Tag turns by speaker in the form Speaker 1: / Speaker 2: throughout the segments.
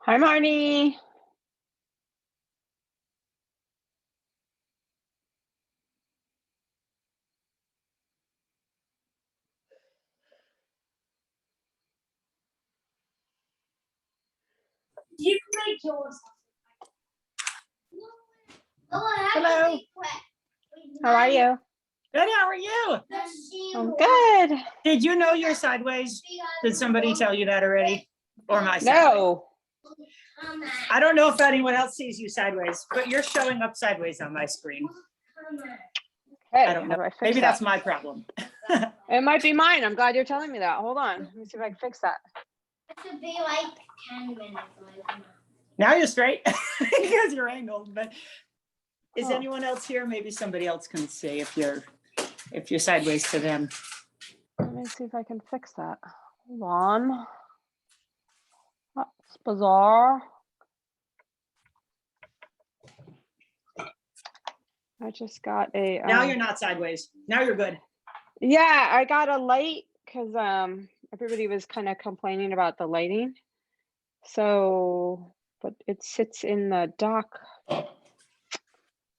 Speaker 1: Hi, Marnie.
Speaker 2: You make yours.
Speaker 3: Hello.
Speaker 1: How are you?
Speaker 3: Good, how are you?
Speaker 1: I'm good.
Speaker 3: Did you know you're sideways? Did somebody tell you that already? Or am I sideways?
Speaker 1: No.
Speaker 3: I don't know if anyone else sees you sideways, but you're showing up sideways on my screen.
Speaker 1: Hey,
Speaker 3: I don't know.
Speaker 1: how do I fix
Speaker 3: Maybe
Speaker 1: that?
Speaker 3: that's my problem.
Speaker 1: It might be mine. I'm glad you're telling me that. Hold on. Let me see if I can fix that.
Speaker 2: It should be like 10 minutes.
Speaker 3: Now you're straight because you're angled, but is
Speaker 1: Oh.
Speaker 3: anyone else here? Maybe somebody else can see if you're sideways to them.
Speaker 1: Let me see if I can fix that. Hold on. That's bizarre. I just got a
Speaker 3: Now you're not sideways. Now you're good.
Speaker 1: yeah, I got a light because everybody was kind of complaining about the lighting. So, but it sits in the dock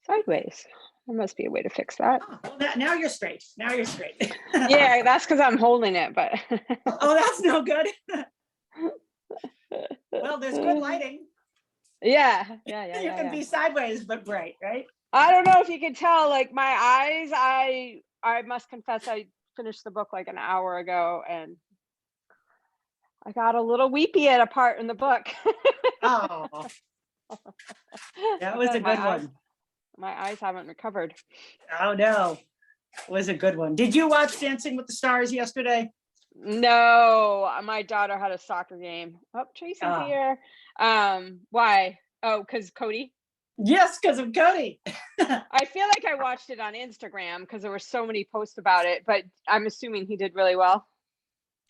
Speaker 1: sideways. There must be a way to fix that.
Speaker 3: Oh, well, now you're straight. Now you're straight.
Speaker 1: Yeah, that's because I'm holding it, but
Speaker 3: Oh, that's no good. Well, there's good lighting.
Speaker 1: yeah.
Speaker 3: You can be sideways but bright, right?
Speaker 1: I don't know if you can tell, like my eyes, I must confess I finished the book like an hour ago and I got a little weepy at a part in the book.
Speaker 3: Oh, that was a good one.
Speaker 1: My eyes haven't recovered.
Speaker 3: Oh no, it was a good one. Did you watch Dancing with the Stars yesterday?
Speaker 1: No, my daughter had a soccer game. Oh, Tracy's here. Why? Oh, because Cody?
Speaker 3: Yes, because of Cody.
Speaker 1: I feel like I watched it on Instagram because there were so many posts about it, but I'm assuming he did really well.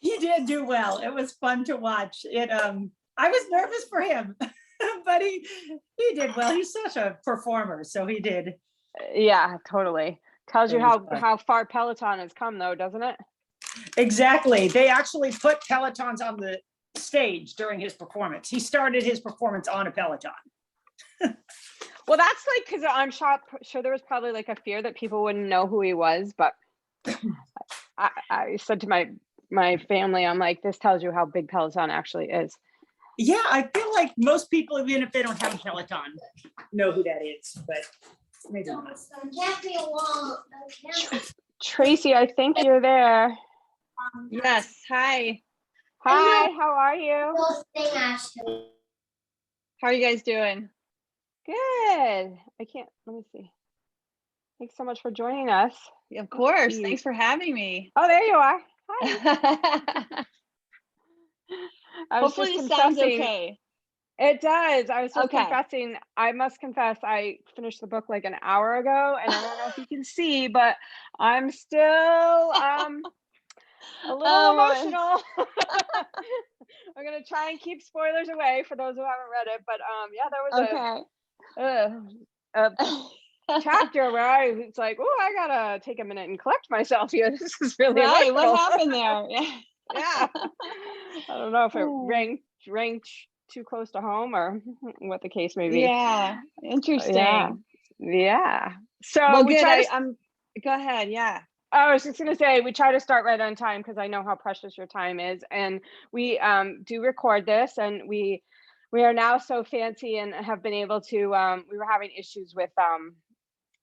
Speaker 3: He did do well. It was fun to watch. I was nervous for him, but he did well. He's such a performer, so he did.
Speaker 1: Yeah, totally. Tells you how far Peloton has come, though, doesn't it?
Speaker 3: Exactly. They actually put Pelotons on the stage during his performance. He started his performance on a Peloton.
Speaker 1: Well, that's like because I'm sure there was probably like a fear that people wouldn't know who he was, but I said to my family, I'm like, this tells you how big Peloton actually is.
Speaker 3: Yeah, I feel like most people, even if they don't have a Peloton, know who that is, but maybe not.
Speaker 1: Tracy, I think you're there.
Speaker 4: Yes. Hi.
Speaker 1: Hi, how are you?
Speaker 4: How are you guys doing?
Speaker 1: Good. Let me see. Thanks so much for joining us.
Speaker 4: Of course. Thanks for having me.
Speaker 1: Oh, there you are. Hi.
Speaker 4: Hopefully this sounds okay.
Speaker 1: It does. I was just confessing. I must confess, I finished the book like an hour ago, and I don't know if you can see, but I'm still a little emotional. I'm gonna try and keep spoilers away for those who haven't read it, but yeah, there was a chapter where I was like, oh, I gotta take a minute and collect myself here. This is really
Speaker 4: right.
Speaker 1: emotional.
Speaker 4: What happened there? Yeah.
Speaker 1: Yeah. I don't know if it ranked too close to home or what the case may be.
Speaker 4: Yeah. Interesting.
Speaker 1: Yeah. So
Speaker 4: well, good. Go ahead. Yeah.
Speaker 1: I was just going to say, we try to start right on time because I know how precious your time is. And we do record this, and we are now so fancy and have been able to, we were having issues with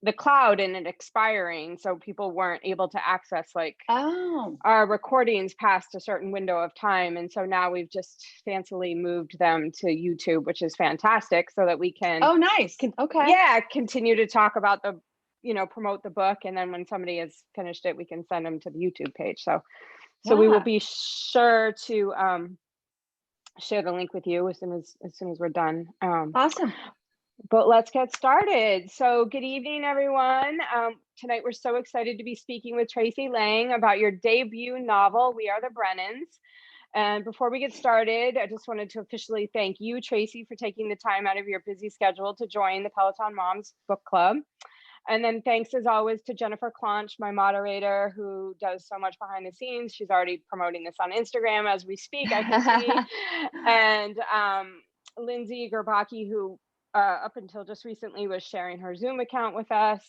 Speaker 1: the cloud and it expiring. So people weren't able to access like our recordings past a certain window of time. And so now we've just fancily moved them to YouTube, which is fantastic, so that we can.
Speaker 4: Oh, nice. Okay.
Speaker 1: Yeah. Continue to talk about promote the book, and then when somebody has finished it, we can send them to the YouTube page. So we will be sure to share the link with you as soon as we're done.
Speaker 4: Awesome.
Speaker 1: But let's get started. So good evening, everyone. Tonight we're so excited to be speaking with Tracey Lange about your debut novel, We Are The Brennans. And before we get started, I just wanted to officially thank you, Tracey, for taking the time out of your busy schedule to join the Peloton Moms Book Club. And then thanks as always to Jennifer Crowley, my moderator, who does so much behind the scenes. She's already promoting this on Instagram as we speak, I can see. And Lindsay Gerbaki, who up until just recently was sharing her Zoom account with us.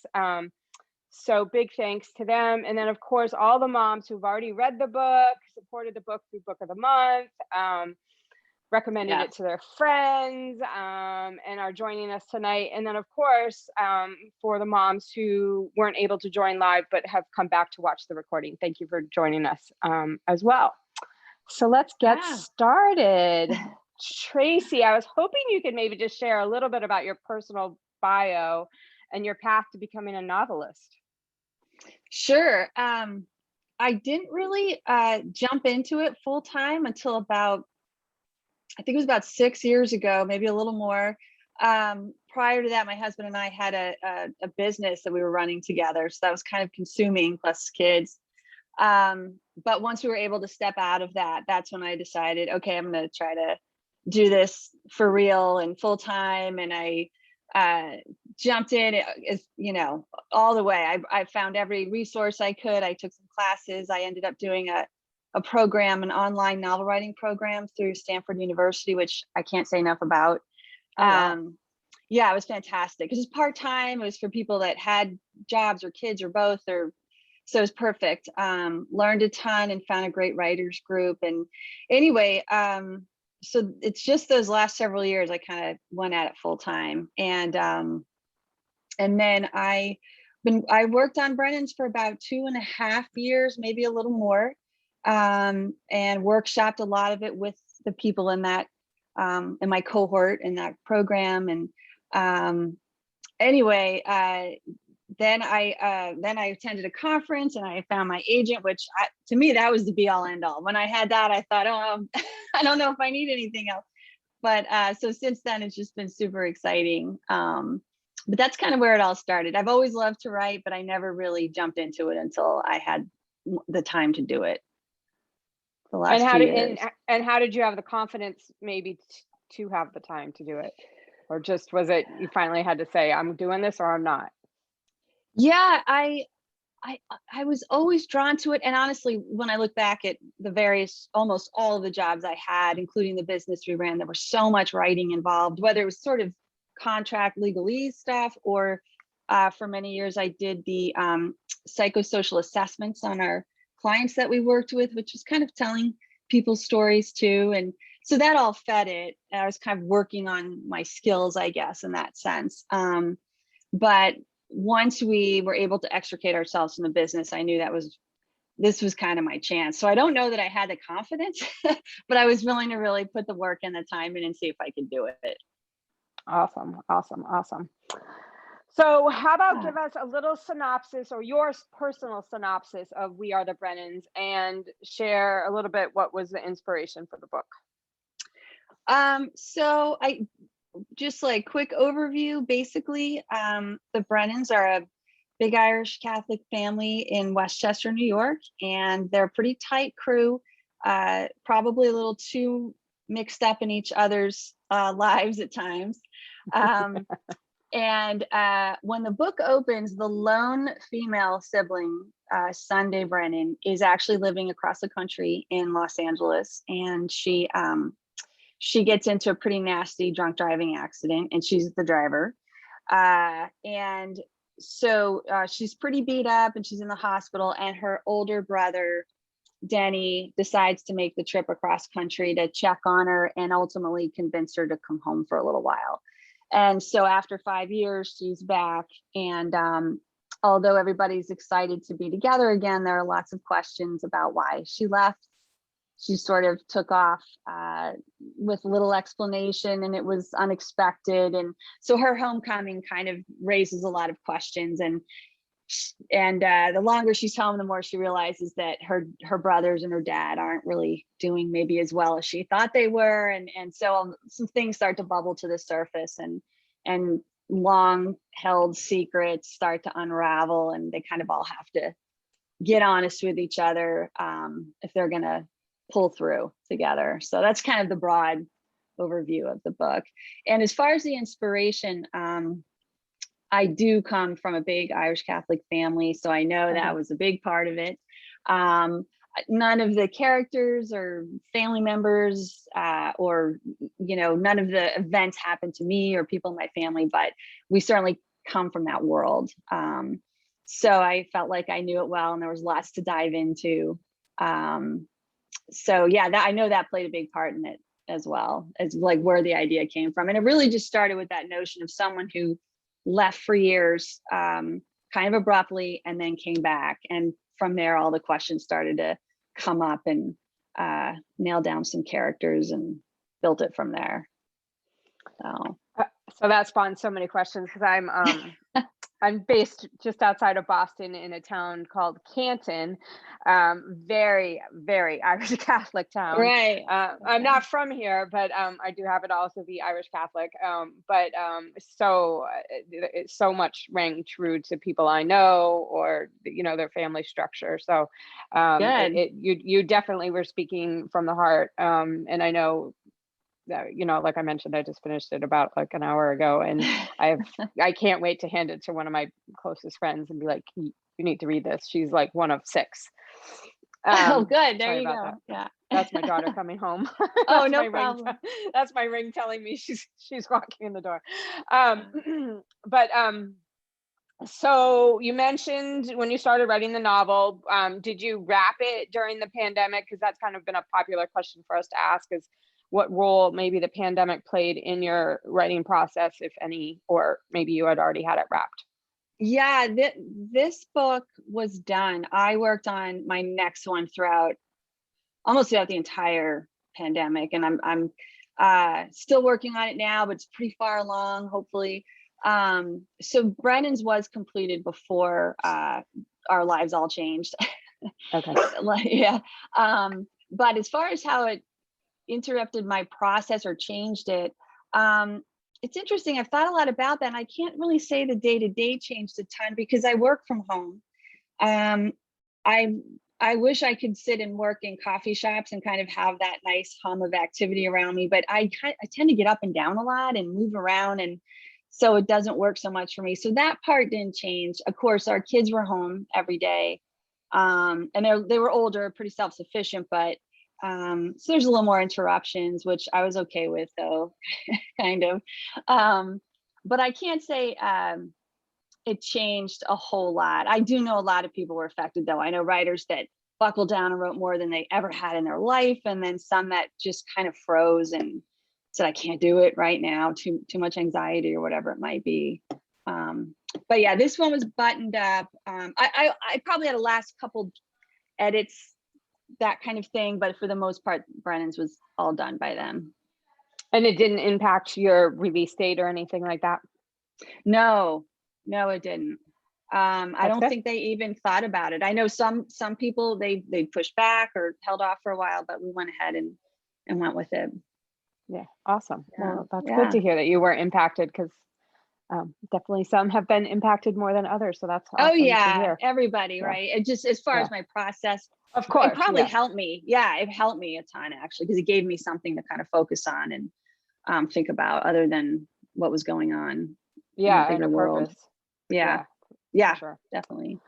Speaker 1: So big thanks to them. And then of course, all the moms who've already read the book, supported the book through Book of the Month, recommended it to their friends, and are joining us tonight. And then of course, for the moms who weren't able to join live, but have come back to watch the recording, thank you for joining us as well. So let's get started. Tracey, I was hoping you could maybe just share a little bit about your personal bio and your path to becoming a novelist.
Speaker 4: Sure. I didn't really jump into it full time until about, I think it was about 6 years ago, maybe a little more. Prior to that, my husband and I had a business that we were running together. So that was kind of consuming, plus kids. But once we were able to step out of that, that's when I decided, okay, I'm going to try to do this for real and full time. And I jumped in, all the way. I found every resource I could. I took some classes. I ended up doing a program, an online novel writing program through Stanford University, which I can't say enough about. Yeah, it was fantastic. It was part-time. It was for people that had jobs or kids or both, so it was perfect. Learned a ton and found a great writers group. And anyway, so it's just those last several years I kind of went at it full time. And then I worked on Brennan's for about 2.5 years, maybe a little more, and workshopped a lot of it with the people in that, in my cohort in that program. And anyway, then I attended a conference and I found my agent, which to me, that was the be all end all. When I had that, I thought, oh, I don't know if I need anything else. But so since then, it's just been super exciting. But that's kind of where it all started. I've always loved to write, but I never really jumped into it until I had the time to do it. The last few years.
Speaker 1: And how did you have the confidence maybe to have the time to do it? Or just was it you finally had to say, I'm doing this or I'm not?
Speaker 4: Yeah, I was always drawn to it. And honestly, when I look back at almost all of the jobs I had, including the business we ran, there was so much writing involved, whether it was sort of contract legalese stuff, or for many years, I did the psychosocial assessments on our clients that we worked with, which was kind of telling people's stories too. And so that all fed it. And I was kind of working on my skills, I guess, in that sense. But once we were able to extricate ourselves from the business, I knew this was kind of my chance. So I don't know that I had the confidence, but I was willing to really put the work and the time in and see if I could do it.
Speaker 1: Awesome. So how about give us a little synopsis or your personal synopsis of We Are The Brennans, and share a little bit what was the inspiration for the book?
Speaker 4: So I just like quick overview, basically, the Brennans are a big Irish Catholic family in Westchester, New York, and they're a pretty tight crew, probably a little too mixed up in each other's lives at times. And when the book opens, the lone female sibling, Sunday Brennan, is actually living across the country in Los Angeles, and she gets into a pretty nasty drunk driving accident, and she's the driver. And so she's pretty beat up and she's in the hospital, and her older brother, Denny, decides to make the trip across country to check on her and ultimately convince her to come home for a little while. And so after 5 years, she's back. And although everybody's excited to be together again, there are lots of questions about why she left. She sort of took off with little explanation, and it was unexpected. And so her homecoming kind of raises a lot of questions. And the longer she's home, the more she realizes that her brothers and her dad aren't really doing maybe as well as she thought they were. And so some things start to bubble to the surface, and long held secrets start to unravel, and they kind of all have to get honest with each other if they're going to pull through together. So that's kind of the broad overview of the book. And as far as the inspiration, I do come from a big Irish Catholic family, so I know that was a big part of it. none of the characters or family members or, none of the events happened to me or people in my family, but we certainly come from that world. So I felt like I knew it well, and there was lots to dive into. So yeah, I know that played a big part in it as well, as like where the idea came from. And it really just started with that notion of someone who left for years, kind of abruptly, and then came back. And from there, all the questions started to come up, and nail down some characters and built it from there.
Speaker 1: So that spawned so many questions, because I'm based just outside of Boston in a town called Canton, very, very Irish Catholic town.
Speaker 4: Right.
Speaker 1: I'm not from here, but I do happen to also be Irish Catholic. It's so much rang true to people I know, or their family structure. So you definitely were speaking from the heart, and I know that, like I mentioned, I just finished it about like an hour ago, and I can't wait to hand it to one of my closest friends and be like, you need to read this. She's like one of 6.
Speaker 4: Oh, good. There
Speaker 1: sorry
Speaker 4: you
Speaker 1: about
Speaker 4: go.
Speaker 1: that.
Speaker 4: Yeah.
Speaker 1: That's my daughter coming home.
Speaker 4: Oh, no problem.
Speaker 1: That's my ring telling me she's walking in the door. So you mentioned when you started writing the novel, did you wrap it during the pandemic? Because that's kind of been a popular question for us to ask, is what role maybe the pandemic played in your writing process, if any, or maybe you had already had it wrapped?
Speaker 4: Yeah, this book was done. I worked on my next one almost throughout the entire pandemic, and I'm still working on it now, but it's pretty far along, hopefully. So Brennan's was completed before our lives all changed.
Speaker 1: Okay.
Speaker 4: Yeah. But as far as how it interrupted my process or changed it, it's interesting. I've thought a lot about that, and I can't really say the day-to-day changed a ton because I work from home. I wish I could sit and work in coffee shops and kind of have that nice hum of activity around me, but I tend to get up and down a lot and move around, and so it doesn't work so much for me. So that part didn't change. Of course, our kids were home every day, and they were older, pretty self-sufficient, but so there's a little more interruptions, which I was okay with, though, kind of. But I can't say it changed a whole lot. I do know a lot of people were affected, though. I know writers that buckled down and wrote more than they ever had in their life, and then some that just kind of froze and said, I can't do it right now, too much anxiety or whatever it might be. But yeah, this one was buttoned up. I probably had a last couple edits, that kind of thing, but for the most part, Brennan's was all done by them.
Speaker 1: And it didn't impact your release date or anything like that?
Speaker 4: No, it didn't. I don't
Speaker 1: good.
Speaker 4: think they even thought about it. I know some people they pushed back or held off for a while, but we went ahead and went with it.
Speaker 1: Yeah, awesome.
Speaker 4: Yeah.
Speaker 1: Well, that's good to hear that you were impacted, because definitely some have been impacted more than others. So that's awesome.
Speaker 4: Oh yeah,
Speaker 1: to hear.
Speaker 4: everybody,
Speaker 1: Yeah.
Speaker 4: right? It just, as far as my process,
Speaker 1: of course,
Speaker 4: it probably helped me. Yeah, it helped me a ton, actually, because it gave me something to kind of focus on and think about other than what was going on.
Speaker 1: Yeah,
Speaker 4: in the bigger world.
Speaker 1: purpose.
Speaker 4: Yeah,
Speaker 1: Sure.
Speaker 4: definitely.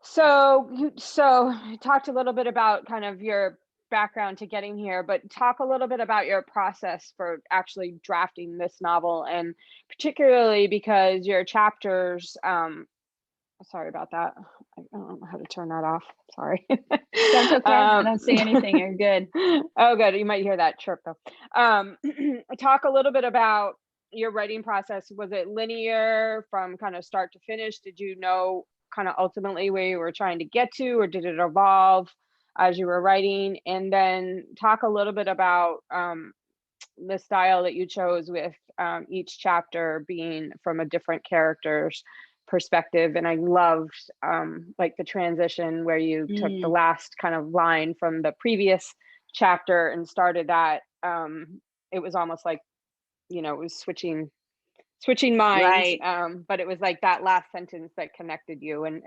Speaker 1: So you talked a little bit about kind of your background to getting here, but talk a little bit about your process for actually drafting this novel, and particularly because your chapters, sorry about that. I don't know how to turn that off. Sorry.
Speaker 4: That's okay. I don't see anything. You're good.
Speaker 1: Oh, good. You might hear that chirp though. Talk a little bit about your writing process. Was it linear from kind of start to finish? Did you know kind of ultimately where you were trying to get to, or did it evolve as you were writing? And then talk a little bit about the style that you chose, with each chapter being from a different character's perspective. And I loved like the transition where you took the last kind of line from the previous chapter and started that. It was almost like, it was switching minds,
Speaker 4: Right.
Speaker 1: but it was like that last sentence that connected you, and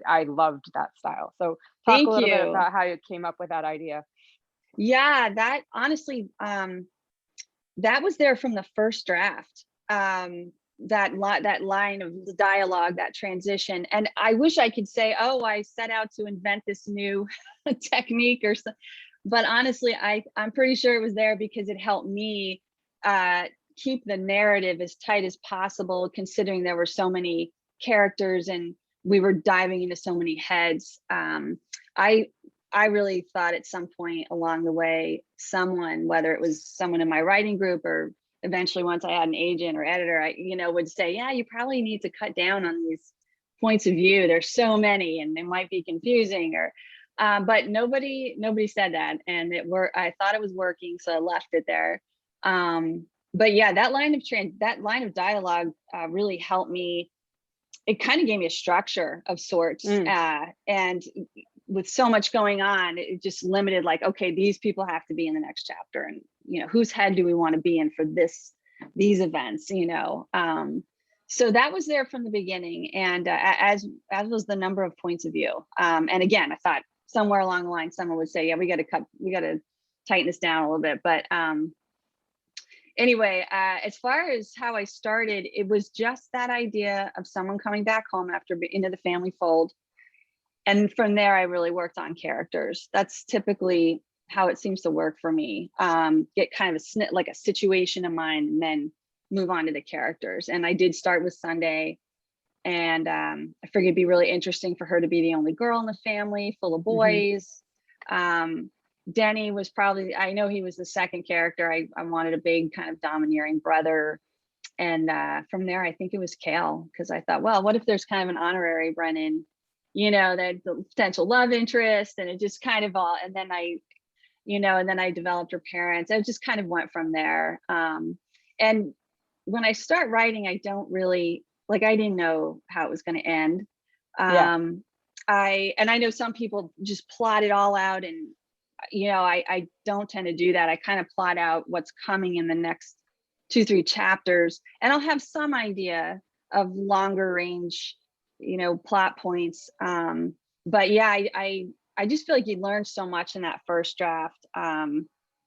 Speaker 1: I loved that style. So talk a little bit about how you came up with that idea.
Speaker 4: Yeah, that honestly, that was there from the first draft. that line of the dialogue, that transition. And I wish I could say, oh, I set out to invent this new technique or something. But honestly, I'm pretty sure it was there because it helped me keep the narrative as tight as possible, considering there were so many characters and we were diving into so many heads. I really thought at some point along the way, someone, whether it was someone in my writing group or eventually once I had an agent or editor, I, would say, yeah, you probably need to cut down on these points of view. There's so many and they might be confusing or, but nobody said that. And I thought it was working. So I left it there. But yeah, that line of dialogue really helped me. It kind of gave me a structure of sorts. And with so much going on, it just limited like, okay, these people have to be in the next chapter. And, whose head do we want to be in for these events, so that was there from the beginning. And as was the number of points of view. And again, I thought somewhere along the line, someone would say, yeah, we got to tighten this down a little bit. But anyway, as far as how I started, it was just that idea of someone coming back home after into the family fold. And from there, I really worked on characters. That's typically how it seems to work for me. Get kind of like a situation in mind and then move on to the characters. And I did start with Sunday. And I figured it'd be really interesting for her to be the only girl in the family, full of boys. Denny was probably, I know he was the second character. I wanted a big kind of domineering brother. And from there, I think it was Kale, because I thought, well, what if there's kind of an honorary Brennan, that the potential love interest, and it just kind of all, and then I developed her parents. I just kind of went from there. And when I start writing, I don't really, I didn't know how it was going to end. I know some people just plot it all out, and I don't tend to do that. I kind of plot out what's coming in the next 2-3 chapters, and I'll have some idea of longer range, plot points. But yeah, I just feel like you learn so much in that first draft.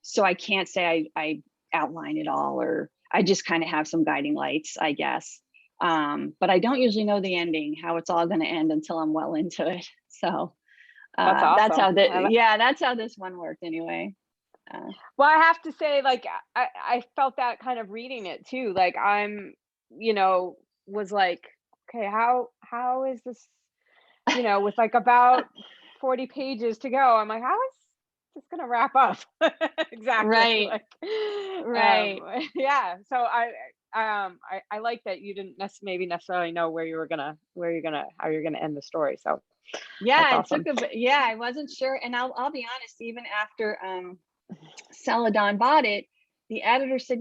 Speaker 4: So I can't say I outline it all, or I just kind of have some guiding lights, I guess. But I don't usually know the ending, how it's all going to end, until I'm well into it. So
Speaker 1: that's awesome.
Speaker 4: That's how this one worked anyway.
Speaker 1: Well, I have to say, I felt that kind of reading it too. I'm, was like, okay, how is this, with about 40 pages to go, I'm like, how is this gonna wrap up? Exactly.
Speaker 4: Right.
Speaker 1: Yeah. So I like that you didn't maybe necessarily know how you're gonna end the story. So
Speaker 4: yeah,
Speaker 1: that's awesome.
Speaker 4: I wasn't sure. And I'll be honest, even after Celadon bought it, the editor said,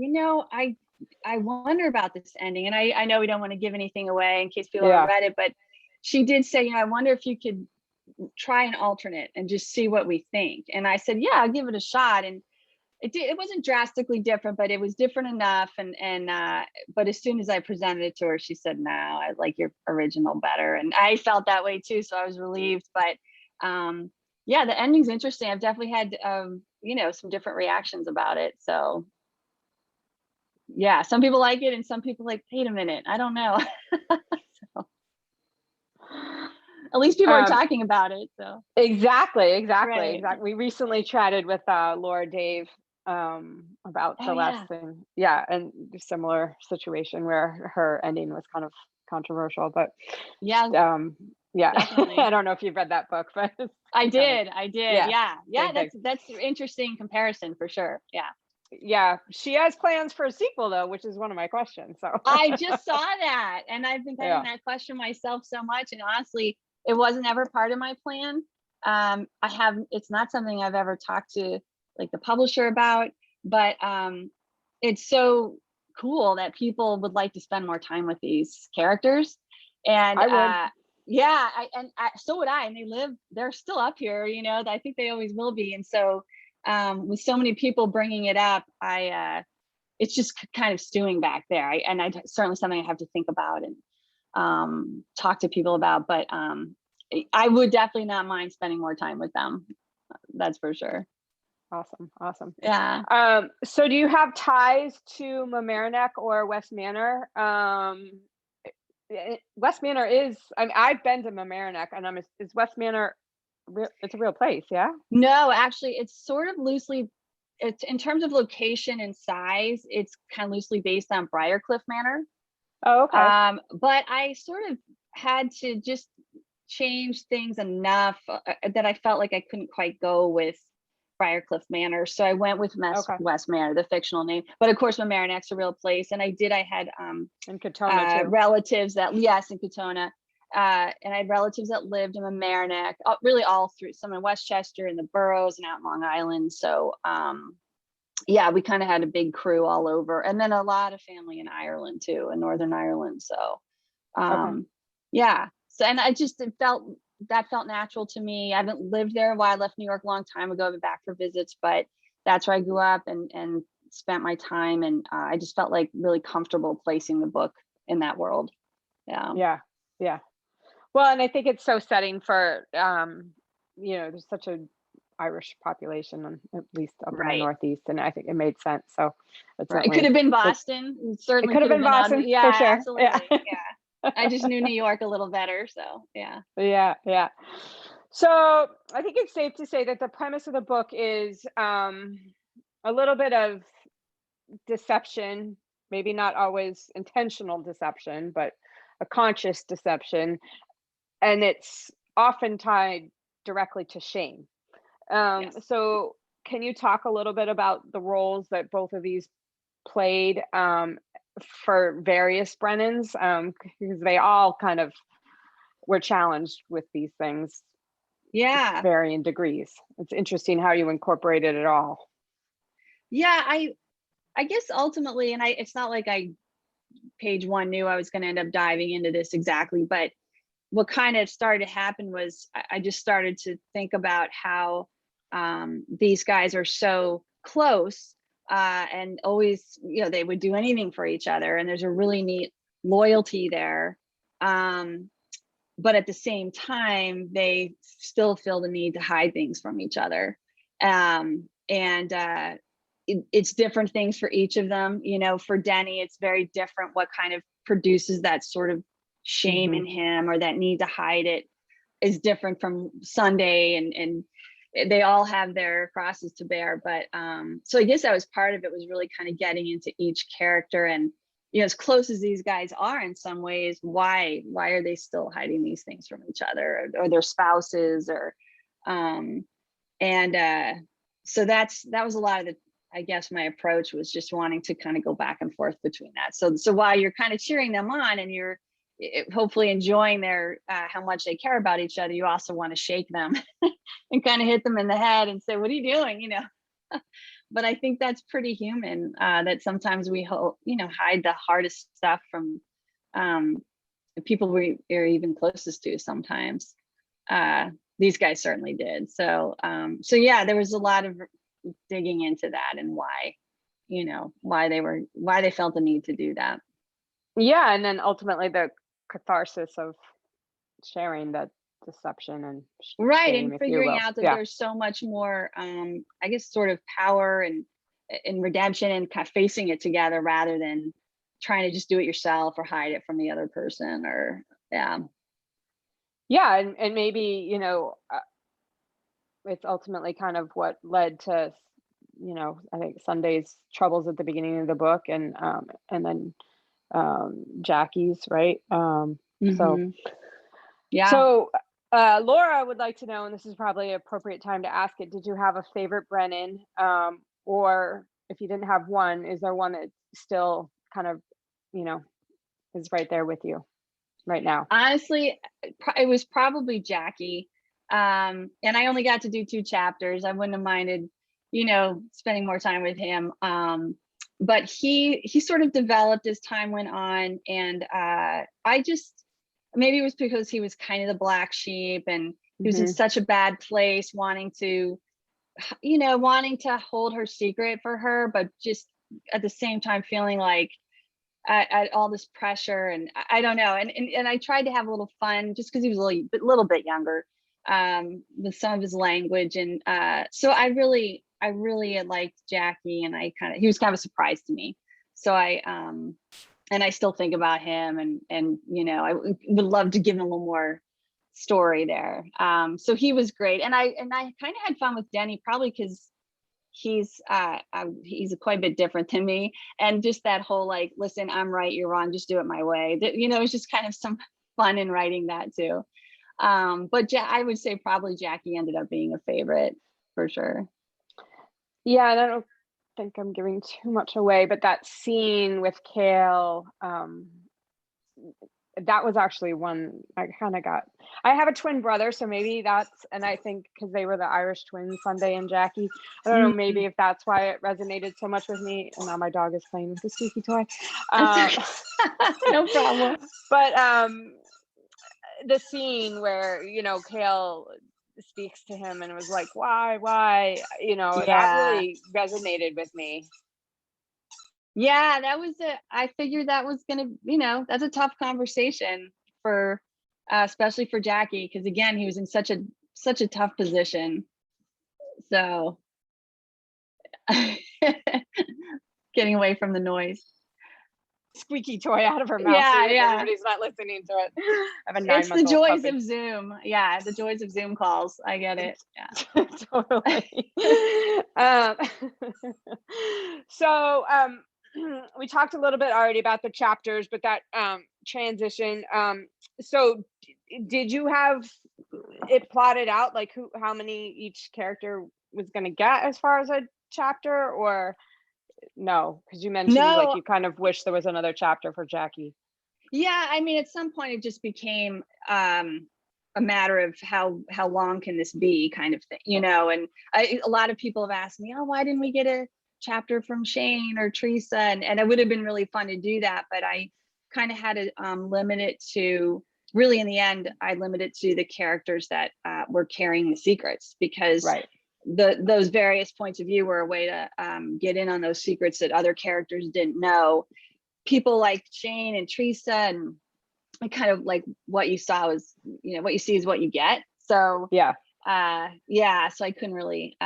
Speaker 4: I wonder about this ending. And I know we don't want to give anything away in case people haven't read it, but she did say, I wonder if you could try an alternate and just see what we think. And I said, yeah, I'll give it a shot. And it wasn't drastically different, but it was different enough. But as soon as I presented it to her, she said, no, I like your original better. And I felt that way too. So I was relieved. But yeah, the ending's interesting. I've definitely had, some different reactions about it. So yeah, some people like it and some people like, wait a minute, I don't know. So, at least people are talking about it. So
Speaker 1: exactly. We recently chatted with Laura Dave about the last thing. Yeah, and a similar situation where her ending was kind of controversial, but yeah. I don't know if you've read that book, but
Speaker 4: I did. Yeah. That's an interesting comparison for sure.
Speaker 1: Yeah, she has plans for a sequel though, which is one of my questions. So
Speaker 4: I just saw that, and I've been getting that question myself so much, and honestly, it wasn't ever part of my plan. It's not something I've ever talked to the publisher about, but it's so cool that people would like to spend more time with these characters. And I would. So would I. And they're still up here, I think they always will be. And so with so many people bringing it up, it's just kind of stewing back there. I certainly something I have to think about and talk to people about, but I would definitely not mind spending more time with them. That's for sure.
Speaker 1: Awesome.
Speaker 4: Yeah.
Speaker 1: So do you have ties to Mamaroneck or West Manor? West Manor is, I mean, I've been to Mamaroneck, and is West Manor real? It's a real place, yeah?
Speaker 4: No, actually, it's sort of loosely, it's in terms of location and size, it's kind of loosely based on Briarcliff Manor.
Speaker 1: Oh, okay.
Speaker 4: But I sort of had to just change things enough that I felt like I couldn't quite go with Briarcliff Manor. So I went with
Speaker 1: Okay.
Speaker 4: West Manor, the fictional name. But of course, Mamaroneck's a real place. And I had
Speaker 1: In Katona too.
Speaker 4: relatives that, yes, in Katona. And I had relatives that lived in Mamaroneck, really all through, some in Westchester and the boroughs and out in Long Island. So yeah, we kind of had a big crew all over, and then a lot of family in Ireland too, in Northern Ireland. So
Speaker 1: Okay.
Speaker 4: yeah. So, and it felt natural to me. I haven't lived there. While I left New York a long time ago, I've been back for visits, but that's where I grew up and spent my time. And I just felt like really comfortable placing the book in that world. Yeah.
Speaker 1: Yeah. Well, and I think it's so setting for, there's such a Irish population, at least up in the
Speaker 4: Right.
Speaker 1: Northeast, and I think it made sense. So it's
Speaker 4: Right. It could have been Boston. It certainly
Speaker 1: could have been Boston,
Speaker 4: yeah,
Speaker 1: for sure.
Speaker 4: absolutely.
Speaker 1: Yeah.
Speaker 4: Yeah. I just knew New York a little better. So yeah.
Speaker 1: Yeah. So I think it's safe to say that the premise of the book is a little bit of deception, maybe not always intentional deception, but a conscious deception. And it's often tied directly to shame.
Speaker 4: Yes.
Speaker 1: So can you talk a little bit about the roles that both of these played for various Brennans? Because they all kind of were challenged with these things to
Speaker 4: Yeah.
Speaker 1: varying degrees. It's interesting how you incorporated it all.
Speaker 4: Yeah. I guess ultimately, and it's not like I page one knew I was going to end up diving into this exactly, but what kind of started to happen was I just started to think about how these guys are so close and always, they would do anything for each other. And there's a really neat loyalty there. But at the same time, they still feel the need to hide things from each other. It's different things for each of them. For Denny, it's very different what kind of produces that sort of shame in him, or that need to hide it, is different from Sunday, and they all have their crosses to bear. But so I guess that was part of it, was really kind of getting into each character, and as close as these guys are in some ways, why are they still hiding these things from each other, or their spouses, or so that was a lot of the, I guess my approach was just wanting to kind of go back and forth between that. So while you're kind of cheering them on and you're hopefully enjoying their how much they care about each other, you also want to shake them and kind of hit them in the head and say, what are you doing? But I think that's pretty human, that sometimes we hide the hardest stuff from the people we are even closest to sometimes. These guys certainly did. So yeah, there was a lot of digging into that, and why they felt the need to do that.
Speaker 1: Yeah, and then ultimately the catharsis of sharing that deception and
Speaker 4: right,
Speaker 1: shame,
Speaker 4: and figuring out that there's so much more I guess sort of power and redemption, and kind of facing it together rather than trying to just do it yourself or hide it from the other person, or and
Speaker 1: maybe it's ultimately kind of what led to I think Sunday's troubles at the beginning of the book, and then Jackie's, right? So
Speaker 4: yeah.
Speaker 1: So Laura would like to know, and this is probably an appropriate time to ask it, did you have a favorite Brennan? Or if you didn't have one, is there one that still kind of, is right there with you right now?
Speaker 4: Honestly, it was probably Jackie. And I only got to do 2 chapters. I wouldn't have minded, spending more time with him. But he sort of developed as time went on. And maybe it was because he was kind of the black sheep, and he was in such a bad place, wanting to hold her secret for her, but just at the same time feeling like all this pressure, and I don't know. And I tried to have a little fun, just because he was a little bit younger, with some of his language. And so I really really liked Jackie, and he was kind of a surprise to me. So and I still think about him, and you know, I would love to give him a little more story there. So he was great, and I kind of had fun with Denny, probably because he's quite a bit different than me, and just that whole like, listen, I'm right, you're wrong, just do it my way. That, you know, it's just kind of some fun in writing that too. But I would say probably Jackie ended up being a favorite for sure.
Speaker 1: Yeah, and I don't think I'm giving too much away, but that scene with Kale, that was actually one I kind of got. I have a twin brother, so maybe that's, and I think because they were the Irish twins, Sunday and Jackie, I don't know, maybe if that's why it resonated so much with me. And now my dog is playing with the squeaky toy.
Speaker 4: No problem.
Speaker 1: But the scene where, you know, Kale speaks to him and was like, why, you know, that really resonated with me.
Speaker 4: Yeah, I figured that was gonna, you know, that's a tough conversation for, especially for Jackie, because again, he was in such a tough position. So getting away from the noise.
Speaker 1: Squeaky toy out of her mouth.
Speaker 4: Yeah.
Speaker 1: Everybody's not listening to it. I have a 9-month-old
Speaker 4: It's the joys
Speaker 1: puppy.
Speaker 4: of Zoom. Yeah, the joys of Zoom calls. I get it. Yeah.
Speaker 1: Totally. So we talked a little bit already about the chapters, but that transition. So did you have it plotted out, like how many each character was going to get as far as a chapter, or no? Because you mentioned like you kind of wish there was another chapter for Jackie.
Speaker 4: Yeah, I mean, at some point it just became a matter of how long can this be, kind of thing, you know. And a lot of people have asked me, oh, why didn't we get a chapter from Shane or Teresa? And it would have been really fun to do that, but I kind of had to limit it to, really in the end, I limited to the characters that were carrying the secrets, because those various points of view were a way to get in on those secrets that other characters didn't know. People like Shane and Teresa, and kind of like what you saw was, you know, what you see is what you get. So so I couldn't really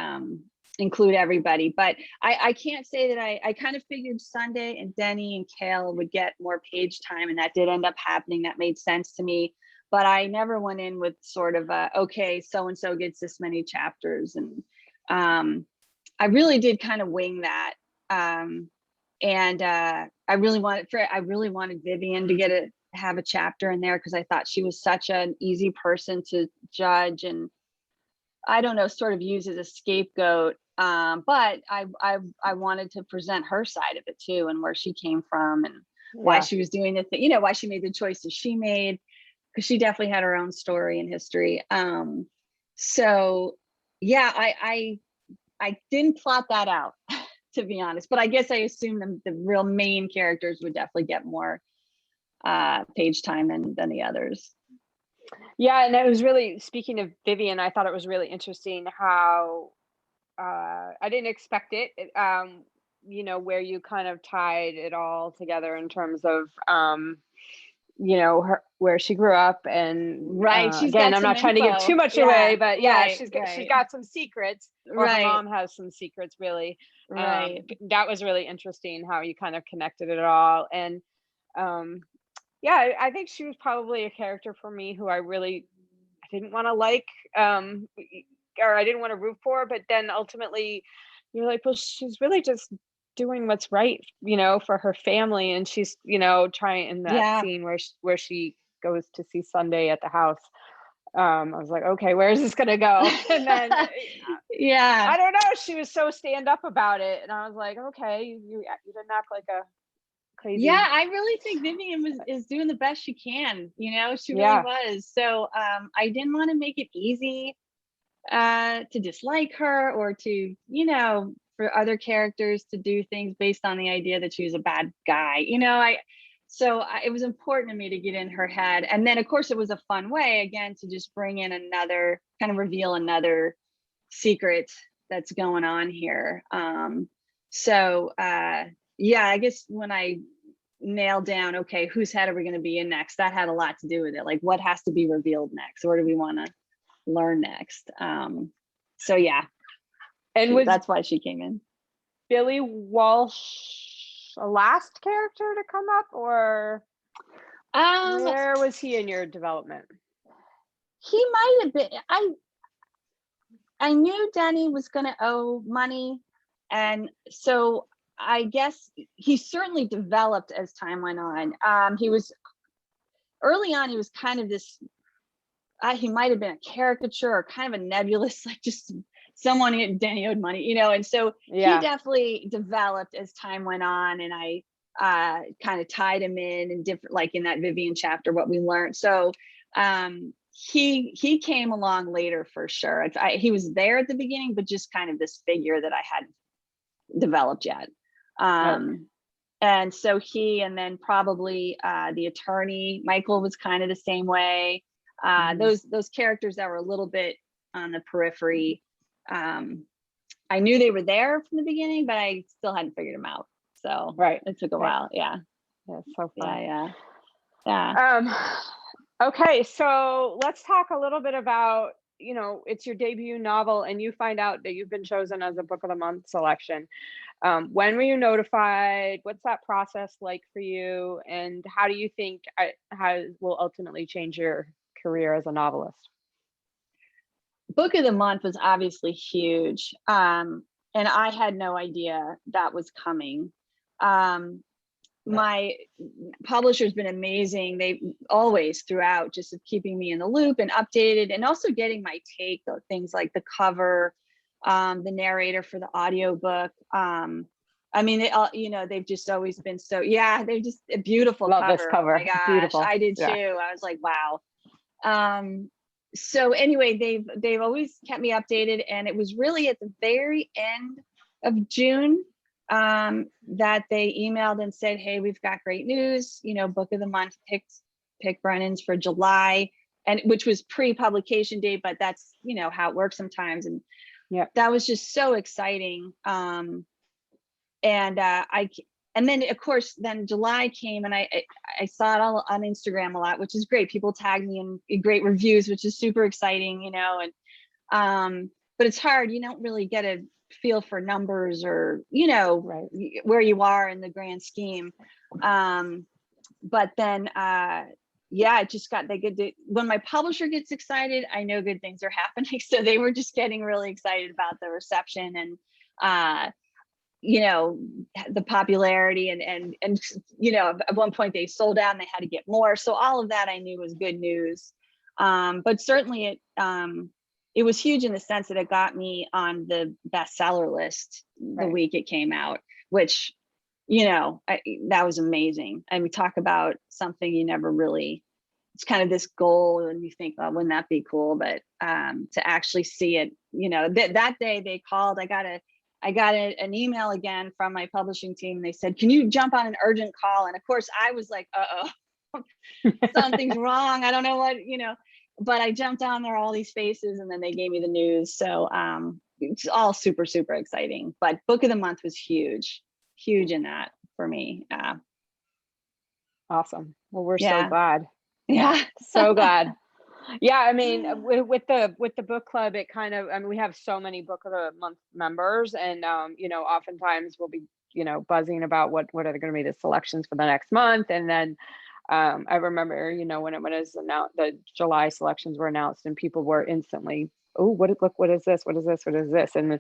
Speaker 4: include everybody, but I can't say that I kind of figured Sunday and Denny and Kale would get more page time, and that did end up happening. That made sense to me, but I never went in with sort of okay, so and so gets this many chapters, and I really did kind of wing that. And I really wanted Vivian to have a chapter in there, because I thought she was such an easy person to judge, and I don't know, sort of use as a scapegoat. But I wanted to present her side of it too, and where she came from, and why she was doing the thing, you know, why she made the choices she made, because she definitely had her own story and history. So yeah, I didn't plot that out, to be honest, but I guess I assumed the real main characters would definitely get more page time than the others.
Speaker 1: Yeah, and it was really, speaking of Vivian, I thought it was really interesting how I didn't expect it, you know, where you kind of tied it all together in terms of you know, where she grew up, and again, I'm not trying to give too much away, but she's got some secrets, or her mom has some secrets, really. That was really interesting how you kind of connected it all. And I think she was probably a character for me who I didn't want to like, or I didn't want to root for, but then ultimately you're like, well, she's really just doing what's right, you know, for her family. And she's, you know, trying in that scene where she goes to see Sunday at the house. I was like, okay, where is this gonna go? And then I don't know, she was so stand up about it, and I was like, okay, you didn't act like a crazy.
Speaker 4: I really think Vivian is doing the best she can, you know. She really was. So I didn't want to make it easy to dislike her, or to, you know, for other characters to do things based on the idea that she was a bad guy, you know. It was important to me to get in her head. And then of course it was a fun way, again, to just bring in another, kind of reveal another secret that's going on here. I guess when I nailed down, okay, whose head are we going to be in next, that had a lot to do with it. Like, what has to be revealed next? Where do we want to learn next?
Speaker 1: And was
Speaker 4: that's why she came in.
Speaker 1: Billy Walsh a last character to come up, or where was he in your development?
Speaker 4: He might have been. I knew Denny was going to owe money, and so I guess he certainly developed as time went on. He was early on. He was kind of this. He might have been a caricature or kind of a nebulous, like just someone who Denny owed money, you know. And so he definitely developed as time went on, and I kind of tied him in different, like in that Vivian chapter, what we learned. So he came along later for sure. He was there at the beginning, but just kind of this figure that I hadn't developed yet. And so and then probably the attorney Michael was kind of the same way. Those characters that were a little bit on the periphery, I knew they were there from the beginning, but I still hadn't figured them out. So it took a while. Yeah,
Speaker 1: so fun.
Speaker 4: Yeah.
Speaker 1: Okay, so let's talk a little bit about, you know, it's your debut novel and you find out that you've been chosen as a Book of the Month selection. When were you notified? What's that process like for you? And how do you think how will ultimately change your career as a novelist?
Speaker 4: Book of the Month was obviously huge. And I had no idea that was coming. My publisher's been amazing. They always throughout just keeping me in the loop and updated, and also getting my take of things like the cover, the narrator for the audiobook. I mean, you know, they've just always been so, they're just a beautiful
Speaker 1: Love
Speaker 4: cover.
Speaker 1: this cover.
Speaker 4: Oh my gosh,
Speaker 1: beautiful.
Speaker 4: I did too. I was like, wow. So anyway, they've always kept me updated, and it was really at the very end of June that they emailed and said, hey, we've got great news, you know, Book of the Month pick Brennan's for July, and which was pre-publication date, but that's, you know, how it works sometimes. And that was just so exciting. And then of course, then July came, and I saw it all on Instagram a lot, which is great. People tag me in great reviews, which is super exciting, you know, and but it's hard. You don't really get a feel for numbers or, you know, where you are in the grand scheme. But then, it just got when my publisher gets excited, I know good things are happening. So they were just getting really excited about the reception and, you know, the popularity and, you know, at one point they sold out and they had to get more. So all of that I knew was good news. But certainly it was huge in the sense that it got me on the bestseller list the week it came out, which, you know, that was amazing. And we talk about something you never really, it's kind of this goal and you think, oh, wouldn't that be cool? But to actually see it, you know, that day they called, I got an email again from my publishing team. And they said, can you jump on an urgent call? And of course I was like, something's wrong. I don't know what, you know, but I jumped on there, all these faces, and then they gave me the news. So it's all super, super exciting. But Book of the Month was huge in that for me.
Speaker 1: Awesome. Well, we're so glad.
Speaker 4: Yeah.
Speaker 1: So glad. Yeah, I mean, with the book club, it kind of, I mean, we have so many Book of the Month members, and you know, oftentimes we'll be, you know, buzzing about what are going to be the selections for the next month, and then I remember, you know, when it was announced, the July selections were announced, and people were instantly, oh, what is this? What is this? What is this? And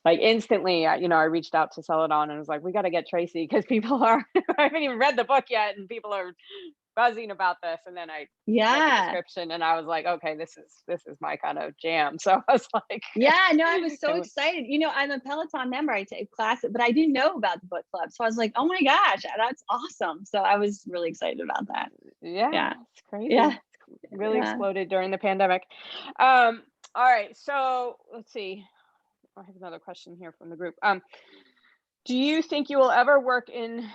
Speaker 1: like instantly, you know, I reached out to Celadon and was like, we got to get Tracey, because people I haven't even read the book yet, and people are buzzing about this. And then I read the description and I was like, okay, this is my kind of jam. So I was like,
Speaker 4: I was so excited. You know, I'm a Peloton member. I take classes, but I didn't know about the book club. So I was like, oh my gosh, that's awesome. So I was really excited about that.
Speaker 1: Yeah. It's crazy. Yeah. It's really exploded during the pandemic. All right. So let's see. I have another question here from the group. Do you think you will ever work in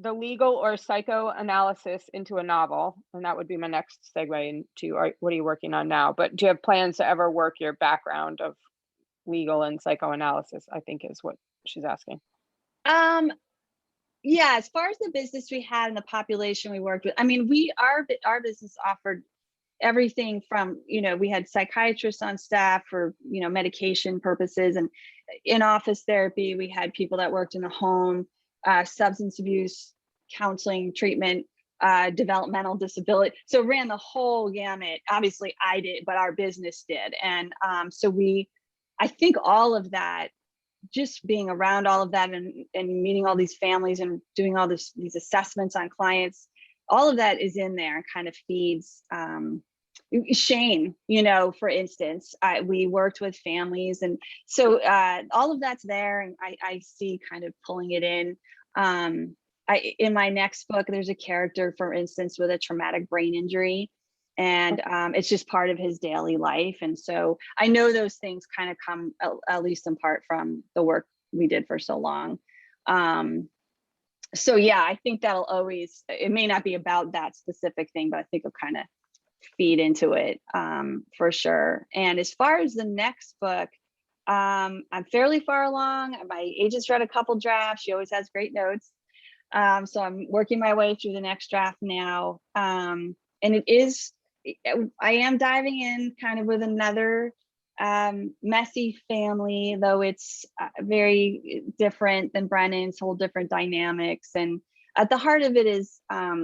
Speaker 1: the legal or psychoanalysis into a novel? And that would be my next segue into what are you working on now? But do you have plans to ever work your background of legal and psychoanalysis, I think is what she's asking.
Speaker 4: Yeah, as far as the business we had and the population we worked with, I mean, our business offered everything from, you know, we had psychiatrists on staff for, you know, medication purposes, and in-office therapy. We had people that worked in the home, substance abuse, counseling, treatment, developmental disability. So ran the whole gamut. Obviously I did, but our business did. And so I think all of that, just being around all of that and meeting all these families and doing all these assessments on clients, all of that is in there and kind of feeds Shane, for instance, we worked with families. And so all of that's there. And I see kind of pulling it in. In my next book, there's a character, for instance, with a traumatic brain injury. And it's just part of his daily life. And so I know those things kind of come at least in part from the work we did for so long. So yeah, I think that'll always, it may not be about that specific thing, but I think it'll kind of feed into it for sure. And as far as the next book, I'm fairly far along. My agent's read a couple drafts. She always has great notes. So I'm working my way through the next draft now. And I am diving in kind of with another messy family, though it's very different than Brennan's, whole different dynamics. And at the heart of it is a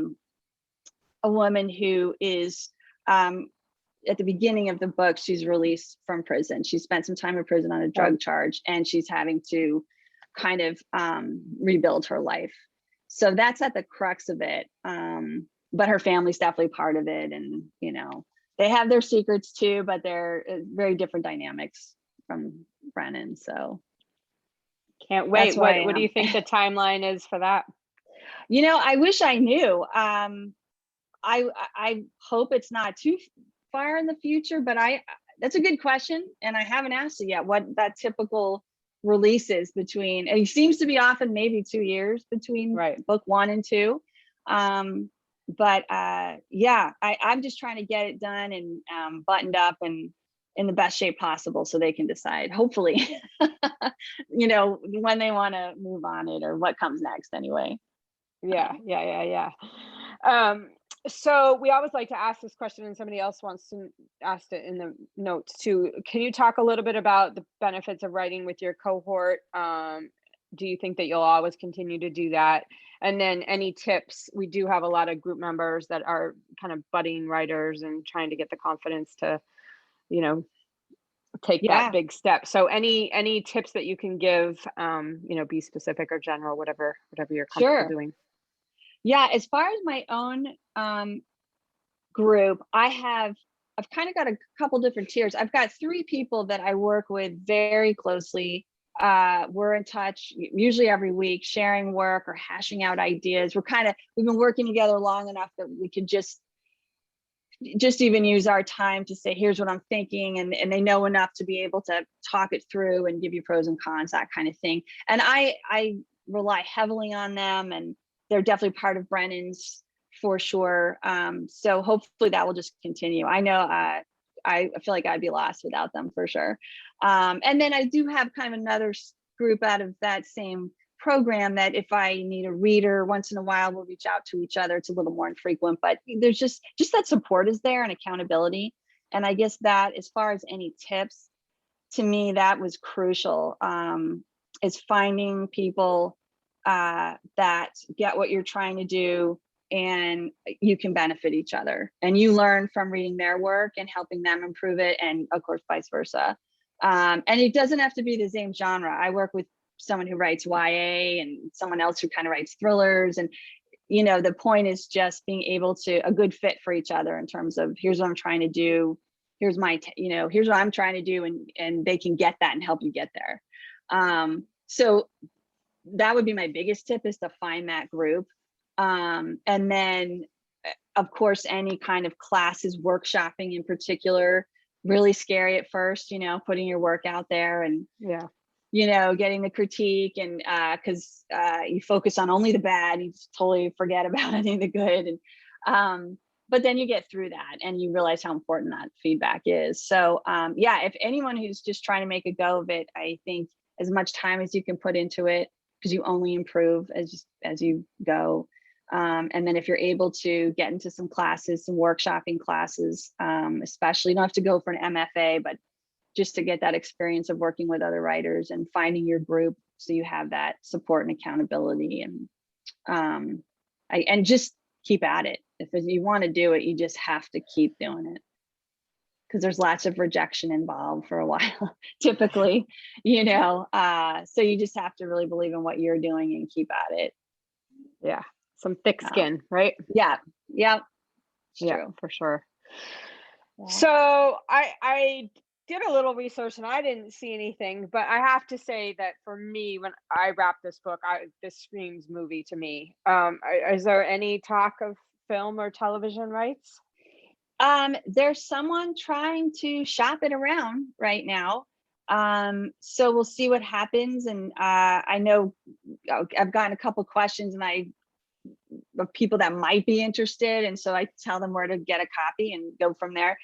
Speaker 4: woman who is, at the beginning of the book, she's released from prison. She spent some time in prison on a drug charge, and she's having to kind of rebuild her life. So that's at the crux of it. But her family's definitely part of it. And, they have their secrets too, but they're very different dynamics from Brennan. So
Speaker 1: Can't wait. What do you think the timeline is for that?
Speaker 4: I wish I knew. I hope it's not too far in the future, but that's a good question. And I haven't asked it yet, what that typical release is between, it seems to be often maybe 2 years between book 1 and 2. But yeah, I'm just trying to get it done and buttoned up and in the best shape possible so they can decide, hopefully, when they want to move on it or what comes next anyway.
Speaker 1: Yeah. So we always like to ask this question, and somebody else wants to ask it in the notes too. Can you talk a little bit about the benefits of writing with your cohort? Do you think that you'll always continue to do that? And then any tips? We do have a lot of group members that are kind of budding writers and trying to get the confidence to, take that big step. So any tips that you can give, be specific or general, whatever you're comfortable doing.
Speaker 4: Yeah, as far as my own group, I've kind of got a couple different tiers. I've got 3 people that I work with very closely. We're in touch usually every week, sharing work or hashing out ideas. We've been working together long enough that we could just even use our time to say, here's what I'm thinking. And they know enough to be able to talk it through and give you pros and cons, that kind of thing. And I rely heavily on them, and they're definitely part of Brennan's for sure. So hopefully that will just continue. I know I feel like I'd be lost without them for sure. And then I do have kind of another group out of that same program that if I need a reader once in a while, we'll reach out to each other. It's a little more infrequent, but there's just that support is there and accountability. And I guess that as far as any tips, to me, that was crucial, is finding people that get what you're trying to do, and you can benefit each other, and you learn from reading their work and helping them improve it, and of course vice versa. And it doesn't have to be the same genre. I work with someone who writes YA and someone else who kind of writes thrillers, and the point is just being able to a good fit for each other in terms of, here's what I'm trying to do, here's my here's what I'm trying to do, and they can get that and help you get there. So that would be my biggest tip, is to find that group. And then of course, any kind of classes, workshopping in particular, really scary at first, putting your work out there and, getting the critique, and because you focus on only the bad, you just totally forget about any of the good. And but then you get through that and you realize how important that feedback is. So if anyone who's just trying to make a go of it, I think as much time as you can put into it, because you only improve as you go. And then if you're able to get into some classes, some workshopping classes, especially, you don't have to go for an MFA, but just to get that experience of working with other writers and finding your group, so you have that support and accountability, and and just keep at it. If you want to do it, you just have to keep doing it, because there's lots of rejection involved for a while, typically, so you just have to really believe in what you're doing and keep at it.
Speaker 1: Yeah, some thick skin, right?
Speaker 4: Yeah, it's
Speaker 1: Yeah,
Speaker 4: true.
Speaker 1: for sure.
Speaker 4: Yeah.
Speaker 1: So I did a little research and I didn't see anything, but I have to say that for me, when I wrap this book, this screams movie to me. Is there any talk of film or television rights?
Speaker 4: There's someone trying to shop it around right now. So we'll see what happens. And I know I've gotten a couple questions of people that might be interested. And so I tell them where to get a copy and go from there.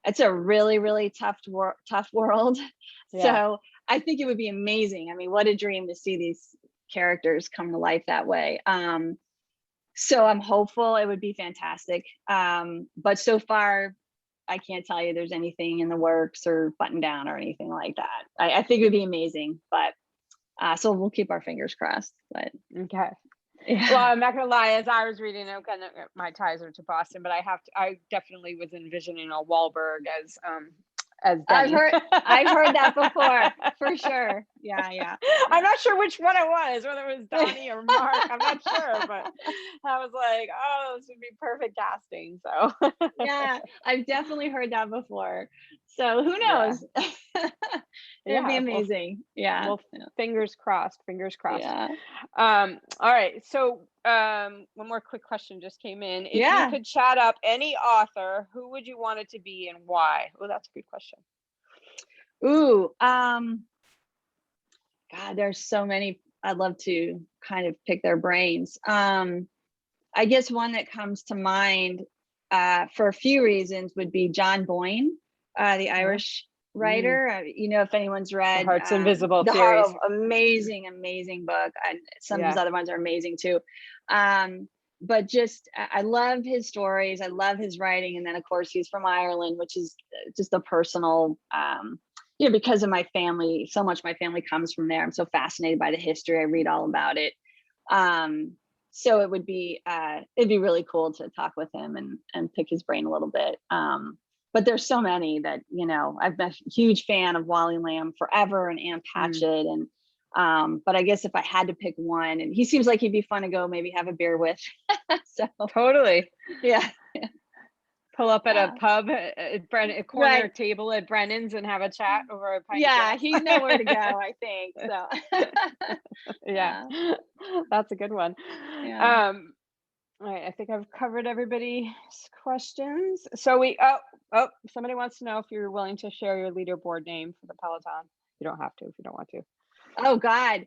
Speaker 4: It's a really, really tough world.
Speaker 1: Yeah.
Speaker 4: So I think it would be amazing. I mean, what a dream to see these characters come to life that way. So I'm hopeful it would be fantastic. But so far, I can't tell you there's anything in the works or buttoned down or anything like that. I think it would be amazing, but so we'll keep our fingers crossed. But
Speaker 1: Okay.
Speaker 4: yeah.
Speaker 1: Well, I'm not gonna lie. As I was reading, my ties are to Boston, but I definitely was envisioning a Wahlberg as Denny.
Speaker 4: I've heard that before, for sure. Yeah.
Speaker 1: I'm not sure which one it was, whether it was Donnie or Mark. I'm not sure, but I was like, oh, this would be perfect casting. So
Speaker 4: Yeah, I've definitely heard that before. So who knows? It'd be amazing.
Speaker 1: Well, fingers crossed.
Speaker 4: Yeah.
Speaker 1: All right. So one more quick question just came in. If you could chat up any author, who would you want it to be and why? Oh, that's a good question.
Speaker 4: Ooh, God, there's so many. I'd love to kind of pick their brains. I guess one that comes to mind for a few reasons would be John Boyne, the Irish writer. If anyone's read
Speaker 1: The Heart's Invisible
Speaker 4: the
Speaker 1: series.
Speaker 4: amazing book, and some of his other ones are amazing too. But just I love his stories, I love his writing, and then of course he's from Ireland, which is just a personal because of my family. So much my family comes from there. I'm so fascinated by the history. I read all about it. So it would be it'd be really cool to talk with him and pick his brain a little bit. But there's so many that, I've been a huge fan of Wally Lamb forever, and Ann Patchett. And but I guess if I had to pick one, and he seems like he'd be fun to go maybe have a beer with. So
Speaker 1: totally.
Speaker 4: Yeah.
Speaker 1: Pull up at a pub, a corner table at Brennan's, and have a chat over a pint.
Speaker 4: Yeah, he'd know where to go, I think. So
Speaker 1: yeah, that's a good one.
Speaker 4: Yeah.
Speaker 1: All right, I think I've covered everybody's questions. So somebody wants to know if you're willing to share your leaderboard name for the Peloton. You don't have to if you don't want to.
Speaker 4: Oh God,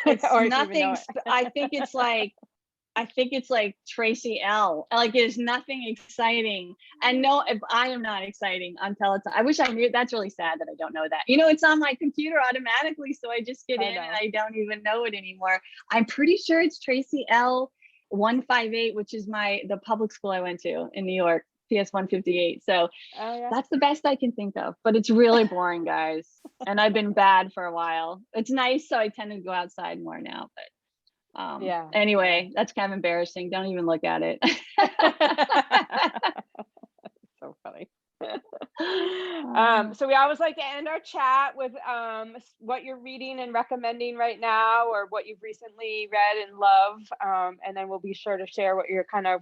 Speaker 4: it's nothing. I think it's like Tracey L. Like, it is nothing exciting. And no, if I am not exciting on Peloton, I wish I knew. That's really sad that I don't know that. It's on my computer automatically, so I just get in and I don't even know it anymore. I'm pretty sure it's Tracey L 158, which is the public school I went to in New York, PS 158. So that's the best I can think of. But it's really boring, guys. And I've been bad for a while. It's nice, so I tend to go outside more now. But anyway, that's kind of embarrassing. Don't even look at it.
Speaker 1: So funny. So we always like to end our chat with what you're reading and recommending right now, or what you've recently read and love, and then we'll be sure to share what your kind of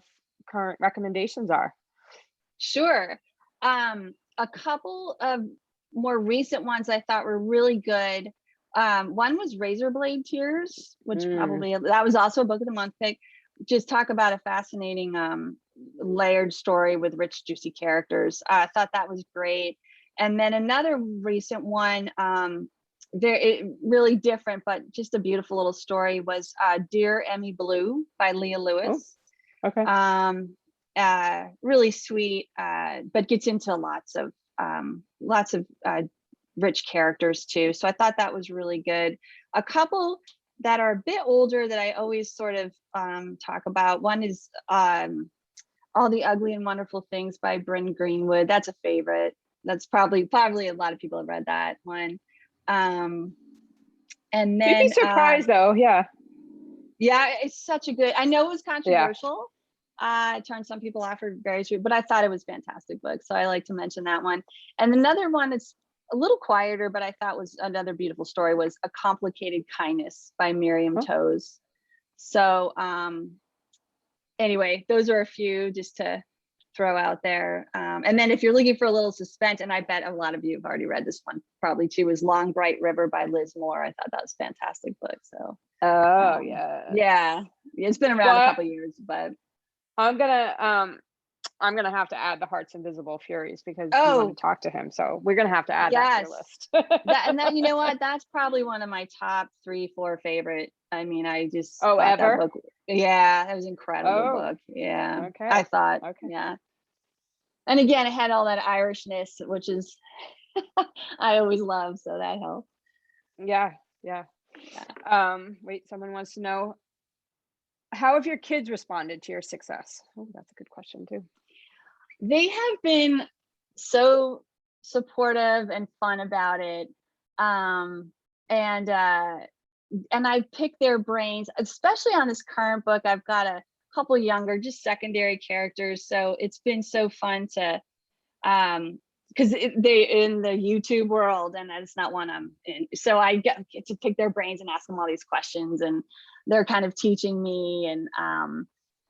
Speaker 1: current recommendations are.
Speaker 4: Sure. A couple of more recent ones I thought were really good. One was Razorblade Tears, which that was also a book of the month pick. Just talk about a fascinating layered story with rich, juicy characters. I thought that was great. And then another recent one, really different, but just a beautiful little story, was Dear Emmy Blue by Leah Lewis.
Speaker 1: Oh, okay.
Speaker 4: Really sweet, but gets into lots of rich characters too. So I thought that was really good. A couple that are a bit older that I always sort of talk about. One is All the Ugly and Wonderful Things by Bryn Greenwood. That's a favorite. that's probably a lot of people have read that one. And
Speaker 1: You'd
Speaker 4: then
Speaker 1: be surprised though. Yeah.
Speaker 4: yeah, it's such a good, I know it was controversial. It turned some people off for various reasons, but I thought it was a fantastic book. So I like to mention that one. And another one that's a little quieter, but I thought was another beautiful story was A Complicated Kindness by Miriam Toews. So anyway, those are a few just to throw out there. And then if you're looking for a little suspense, and I bet a lot of you have already read this one probably too, is Long Bright River by Liz Moore. I thought that was a fantastic book. So yeah, it's been around a couple years, but
Speaker 1: I'm gonna have to add The Heart's Invisible Furies because you want to talk to him. So we're gonna have to add that to your list.
Speaker 4: that you know what? That's probably one of my top 3-4 favorite. I mean, I just
Speaker 1: ever?
Speaker 4: That book, yeah, that was an incredible book. Yeah.
Speaker 1: Okay.
Speaker 4: I thought, yeah. And again, it had all that Irishness, which is I always love, so that helped.
Speaker 1: Yeah. Wait, someone wants to know, how have your kids responded to your success? Oh, that's a good question too.
Speaker 4: They have been so supportive and fun about it. And I picked their brains, especially on this current book. I've got a couple younger, just secondary characters. So it's been so fun to, because they in the YouTube world, and that's not one I'm in. So I get to pick their brains and ask them all these questions, and they're kind of teaching me. And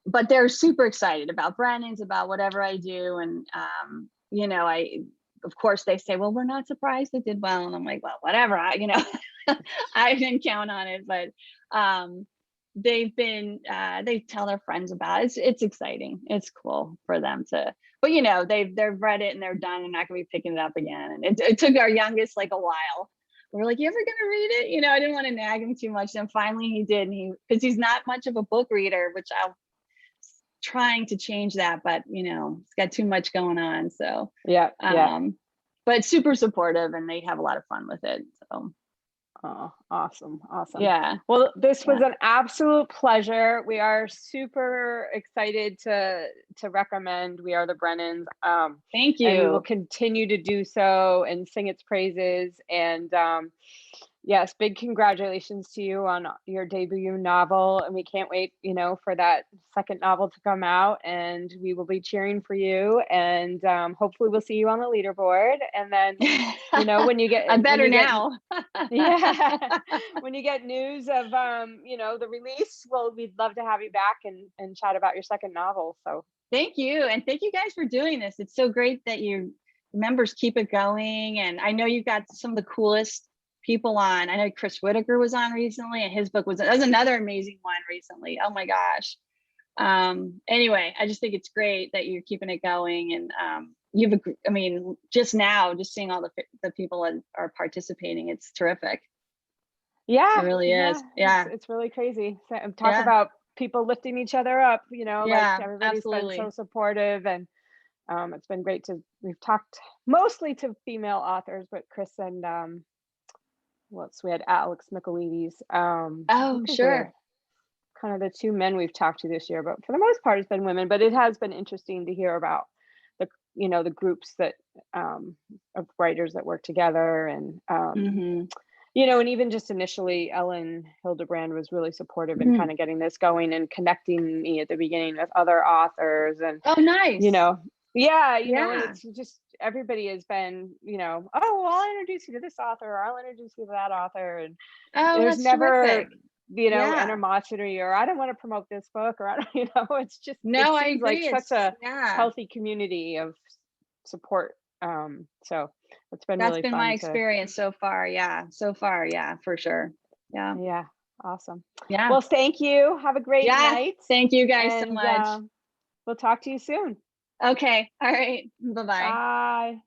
Speaker 4: but they're super excited about Brennans, about whatever I do. And you know, of course they say, well, we're not surprised it did well. And I'm like, well, whatever, I didn't count on it, but they tell their friends about it. It's exciting. It's cool for them to, but they've read it and they're done. They're not gonna be picking it up again. And it took our youngest like a while. We're like, you ever gonna read it? I didn't want to nag him too much. And finally he did. And because he's not much of a book reader, which I'm trying to change that, but he's got too much going on. So
Speaker 1: yeah.
Speaker 4: But super supportive, and they have a lot of fun with it. So
Speaker 1: oh, awesome.
Speaker 4: Yeah.
Speaker 1: Well, this was an absolute pleasure. We are super excited to recommend We Are The Brennans.
Speaker 4: Thank you.
Speaker 1: And we will continue to do so and sing its praises. And yes, big congratulations to you on your debut novel. And we can't wait, for that second novel to come out, and we will be cheering for you. And hopefully we'll see you on the leaderboard. And then, when you get,
Speaker 4: I'm better now.
Speaker 1: Yeah. When you get news of, the release, we'd love to have you back and chat about your second novel. So
Speaker 4: thank you. And thank you guys for doing this. It's so great that your members keep it going. And I know you've got some of the coolest people on. I know Chris Whitaker was on recently, and his book was another amazing one recently. Oh my gosh. Anyway, I just think it's great that you're keeping it going. And just seeing all the people that are participating, it's terrific.
Speaker 1: Yeah,
Speaker 4: it really is. Yeah,
Speaker 1: it's really crazy. Talk about people lifting each other up. Like everybody's
Speaker 4: absolutely
Speaker 1: been so supportive, and it's been great we've talked mostly to female authors, but Chris and we had Alex Michaelides.
Speaker 4: Oh, sure.
Speaker 1: Kind of the two men we've talked to this year, but for the most part it's been women. But it has been interesting to hear about the groups that of writers that work together, and and even just initially Ellen Hildebrand was really supportive in kind of getting this going and connecting me at the beginning with other authors. And
Speaker 4: oh, nice.
Speaker 1: It's just everybody has been, oh, well, I'll introduce you to this author, or I'll introduce you to that author. And there's never
Speaker 4: terrific.
Speaker 1: animosity, or I don't want to promote this book, or I don't, it's just
Speaker 4: I agree.
Speaker 1: Like such a healthy community of support. So it's been
Speaker 4: that's
Speaker 1: really
Speaker 4: been
Speaker 1: fun
Speaker 4: my experience so far. Yeah, for sure. Yeah.
Speaker 1: Awesome.
Speaker 4: Yeah.
Speaker 1: Well, thank you. Have a great night.
Speaker 4: Thank you guys so much.
Speaker 1: We'll talk to you soon.
Speaker 4: Okay. All right. Bye-bye.
Speaker 1: Bye.